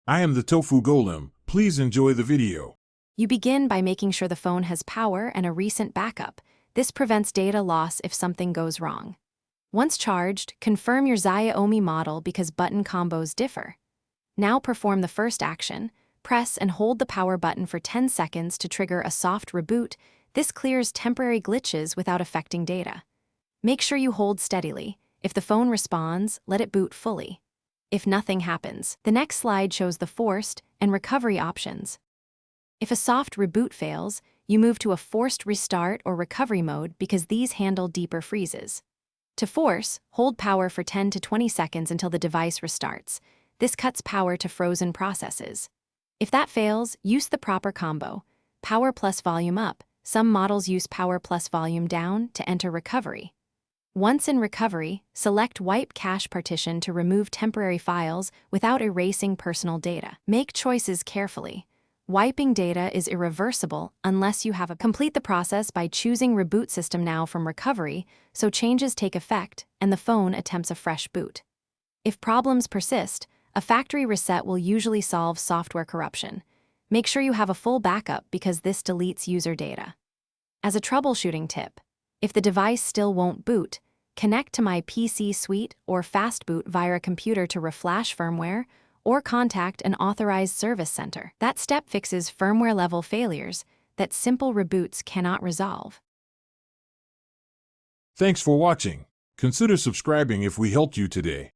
I am the Tofu Golem. Please enjoy the video. You begin by making sure the phone has power and a recent backup. This prevents data loss if something goes wrong. Once charged, confirm your Xiaomi model because button combos differ. Now perform the first action. Press and hold the power button for 10 seconds to trigger a soft reboot. This clears temporary glitches without affecting data. Make sure you hold steadily. If the phone responds, let it boot fully. If nothing happens, the next slide shows the forced and recovery options. If a soft reboot fails, you move to a forced restart or recovery mode because these handle deeper freezes. To force, hold power for 10 to 20 seconds until the device restarts. This cuts power to frozen processes. If that fails, use the proper combo. Power plus volume up. Some models use power plus volume down to enter recovery. Once in recovery, select Wipe Cache Partition to remove temporary files without erasing personal data. Make choices carefully. Wiping data is irreversible unless you have complete the process by choosing Reboot System Now from recovery, so changes take effect and the phone attempts a fresh boot. If problems persist, a factory reset will usually solve software corruption. Make sure you have a full backup because this deletes user data. As a troubleshooting tip, if the device still won't boot, connect to My PC Suite or Fastboot via a computer to reflash firmware, or contact an authorized service center. That step fixes firmware-level failures that simple reboots cannot resolve. Thanks for watching. Consider subscribing if we helped you today.